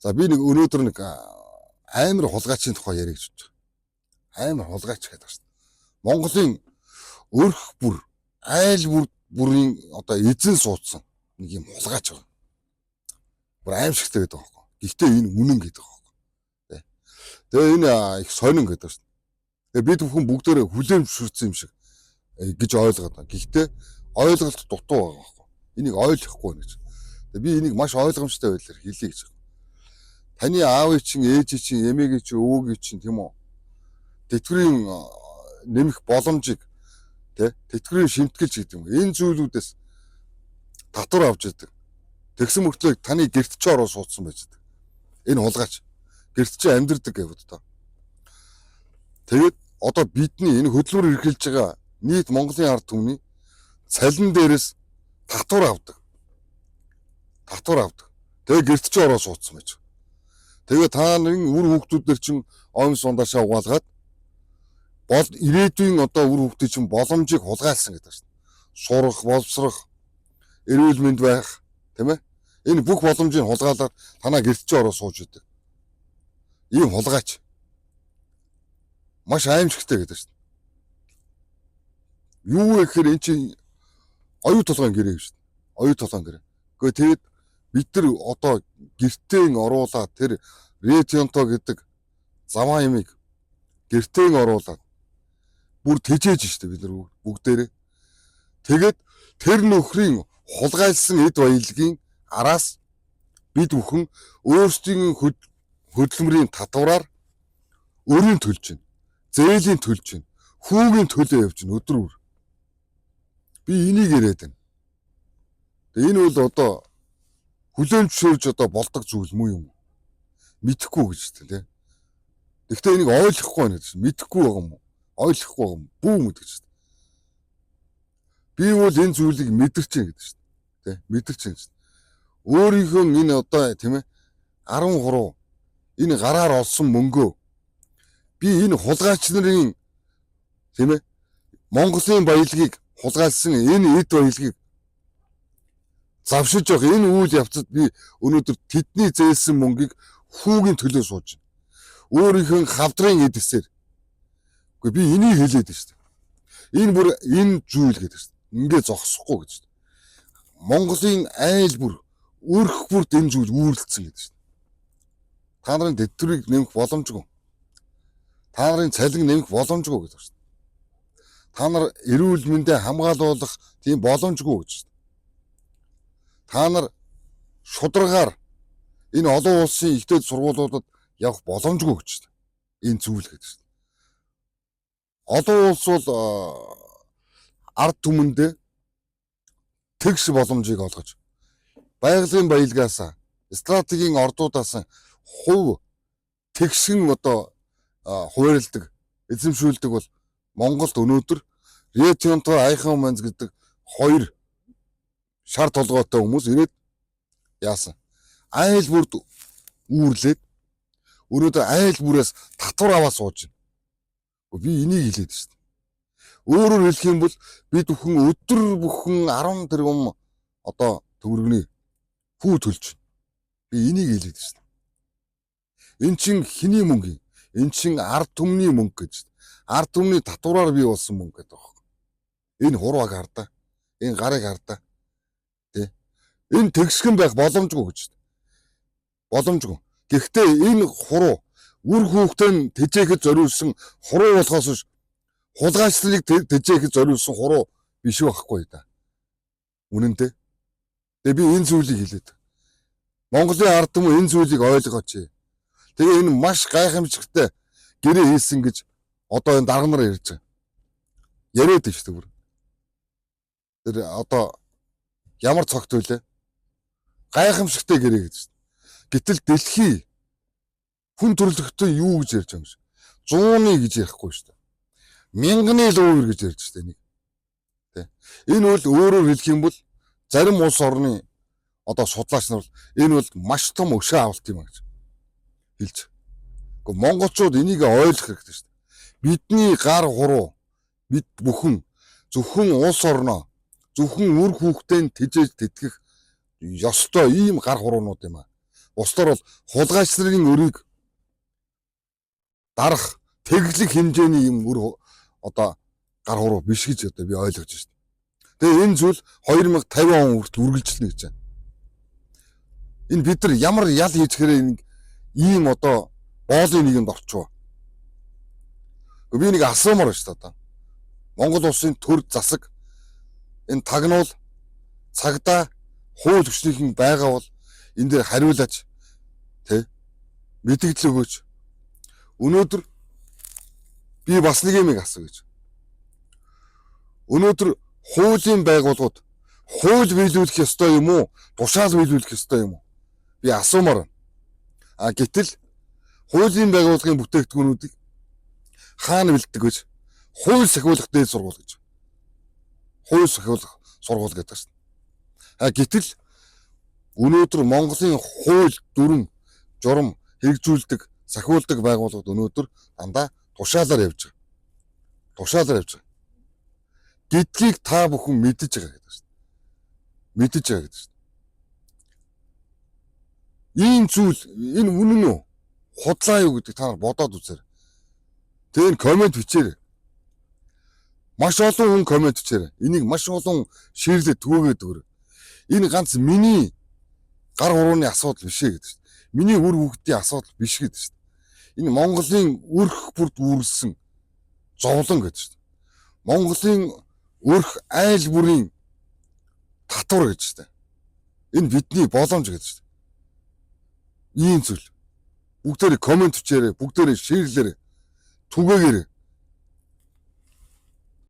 За би нэг өнөөдөр нэг амар хулгайчийн тухай ярих гэж байна. Амар хулгайч гэдэг байна. Монголын өрх бүр айл бүрийн одоо эзэн суудсан нэг юм хулгайч байна. Бүр аимшигтай гэдэг байна. Гэхдээ энэ үнэн гэдэг байна. Тэгээ энэ их сонин гэдэг байна. Тэгээ бид бүхэн бүгдээрээ хүлээмжшүүлсэн юм шиг гэж ойлгоод байна. Гэхдээ ойлголт дутуу байгаа байхгүй. Энийг ойлгохгүй байна гэж. Тэгээ би энийг маш ойлгомжтой байдлаар хэлье гэж. Таны аавын чинь, ээжийн чинь, эмээгийн чинь, өвөөгийн чинь тийм үү? Тэтгэврийн нэмэх боломжийг тэтгэврийн шимтгэлж гэдэг юм. Энэ зүйлүүдээс татвар авч яадаг. Тэгсэн мөртлөө таны гэрт ч ороо суудсан байж байгаа. Энэ хулгайч. Гэрт ч амьдэрдэг гэвд та. Тэгээд одоо бидний энэ хөдөлмөр эрхэлж байгаа нийт Монголын ард түмний цалин дээрээс татвар авдаг. Татвар авдаг. Тэгээд гэрт ч ороо суудсан байж. Тэгээ та нарын үр хүүхдүүдээр чинь оюун сундаашаа угаалгаад ирээдүйн одоо үр хүүхдийн чинь боломжийг хулгайлсан гэдэг чинь. Сурах, боловсрох, эрүүл мэнд байх, тийм ээ? Энэ бүх боломжийг хулгайлаад танаа гэрт ч ороо сууж идэг. Ийм хулгайч. Маш аимшигтай гэдэг чинь. Юу вэ гэхээр эн чинь оюу толгойн гэрээ гэж чинь. Оюу толгойн гэрээ. Гэхдээ тэгээд бид нар одоо гэртээ оруулаад тэр ретионто гэдэг заваа ямиг гэртээ оруулаад бүр тэжээж штэ бид нар бүгдээрээ. Тэгээд тэр нөхрийн хулгайлсан эд баялагын араас бид бүхэн өөрсдийн хөдөлмөрийн татвараар өрийн төлж байна. Зээлийн төлж байна. Хүүгийн төлөө явж байна өдрөөр. Би энийг яриад байна. Энэ бол одоо хүлээмжшүүлж одоо болдог зүйл мүү юм. Мэдхгүй гэж тийм. Гэхдээ энийг ойлгохгүй байна гэж. Мэдхгүй байгаа юм уу? Ойлгохгүй байгаа юм. Бүү мэд гэж. Би бол энэ зүйлийг мэдэрч байна гэдэг шүү дээ. Мэдэрч байна шүү дээ. Өөрийнхөө энэ одоо тийм ээ 13 энэ гараар олсон мөнгөө би энэ хулгайч нарын тийм ээ Монголын баялагийг хулгайлсан энэ эд баялагийг завшиж явах энэ үйл явцад би өнөөдөр тэдний зээлсэн мөнгийг хүүгийн төлөө сууж байна. Өөрийнхөө хавдрын эдсээр. Гэхдээ би энийг хэлээд байна шүү дээ. Энэ бүр энэ зүйл гэдэг шүү дээ. Ингээ зогсохгүй гэж шүү дээ. Монголын айл бүр өрх бүрд энэ зүйл үүрлцсэн гэдэг шүү дээ. Та нарын тэтгэврийг нэмэх боломжгүй. Та нарын цалин нэмэх боломжгүй гэдэг шүү дээ. Та нар эрүүл мэндэ хамгаалуулах тийм боломжгүй гэж шүү дээ. Та нар шударгаар энэ олон улсын ихтэй сургуулиудад явах боломжгүй гэж байна. Энэ зүйл гэдэг чинь. Олон улс бол ард түмэндээ тэгш боломжийг олгож байгалийн баялгаас стратегийн ордуудаас хувь тэгшин одоо хуваарлдаг, эзэмшүүлдэг бол Монголд өнөөдөр ретионто айхан манз гэдэг хоёр шар толгойтой хүмүүс ирээд яасан. Айл бүрд үүрлээд өнөөдөр айл бүрээс татвар аваа сууж байна. Би энийг хэлээд шүү дээ. Өөрөөр хэлэх юм бол бид бүхэн өдөр бүхэн 10 тэрбум одоо төгрөгний хүү төлж байна. Би энийг хэлээд шүү дээ. Эн чин хэний мөнгө? Эн чин ард түмний мөнгө гэж. Ард түмний татвараар бий болсон мөнгө гэдэг байна. Энэ хурваг хардаа. Энэ гарыг хардаа. Энэ тэгшгэн байх боломжгүй гэж. Боломжгүй. Гэхдээ энэ хуруу үр хүүхдээ тэжээхэд зориулсан хуруу болохоос хулгайчлалыг тэжээхэд зориулсан хуруу биш байхгүй да. Үнэн дээ. Тэгээ би энэ зүйлийг хэлээд. Монголын ард түмэн энэ зүйлийг ойлгооч. Тэгээ энэ маш гайхамшигтай гэрээ хийсэн гэж одоо энэ дарга нар ярьж байгаа. Яриад байна шүү дээ. Тэр одоо ямар цогт вэ? Гайхамшигтай гэрээ гэж. Гэтэл дэлхий хүн төрлөختөө юу гэж ярьж байгаа юм шиг. 100-ны гэж ярихгүй шүү дээ. Мянганы луур гэж ярьж штэ нэг. Тэ. Энэ бол өөрөөр хэлэх юм бол зарим улс орны одоо судлаач нар энэ бол маш том өшөө авалт юм гэж хэлж. Гэхдээ монголчууд энийг ойлгох хэрэгтэй шүү дээ. Бидний гар хуруу бид бүхэн зөвхөн улс орноо зөвхөн үр хүүхдээ тэжээж тэтгэх ёстой ийм гар хуруунууд юм аа. Бусдаар бол хулгайчдын өрийг дарах тэглэг хэмжээний юм өр одоо гар хуруу биш гэж одоо би ойлгож байна. Тэгээ энэ зүйл 2050 он хүртэл үргэлжилнэ гэж байна. Энэ бид нар ямар ял хийчихээрээ ийм одоо боолын нэгэнд орчвоо. Би нэг асуумаар байна шүү дээ одоо. Монгол улсын төр засаг энэ тагнуул цагдаа хууль хүчнийхэн байгаа бол энэ дээр хариулаач тэ мэдээлэл өгөөч. Өнөөдөр би бас нэг юм асуу гэж. Өнөөдөр хуулийн байгууллагууд хууль биелүүлэх ёстой юм уу? Тушаал биелүүлэх ёстой юм уу? Би асуумаар байна. Гэтэл хуулийн байгууллагын бүтээгдэхүүнүүдийг хаана бэлддэг гэж хууль сахиулах дээд сургууль гэж. Хууль сахиулах сургууль гэдэг чинь. Гэтэл өнөөдөр Монголын хууль дүрм журам хэрэгжүүлдэг сахиулдаг байгууллагууд өнөөдөр дандаа тушаалаар явж байгаа. Тушаалаар явж байгаа. Гэдгийг та бүхэн мэдэж байгаа гэдэг чинь. Мэдэж байгаа гэдэг чинь. Ийм зүйл энэ үнэн үү? Худлаа юу гэдэг та нар бодоод үзээрэй. Тэр комент бичээрэй. Маш олон хүн комент бичээрэй. Энийг маш олон шеэрлээ түгээгээд өгөрэй. Энэ ганц миний гар хурууны асуудал биш ээ гэдэг чинь. Миний үр хөвгтийн асуудал биш гэдэг чинь. Энэ Монголын өрх бүрд үүрсэн зовлон гэдэг чинь. Монголын өрх айл бүрийн татвар гэж чинь. Энэ бидний боломж гэдэг чинь. Ийм зүйл. Бүгдээрээ комент бичээрэй, бүгдээрээ шеэрлээрэй. Түгээгээрэй.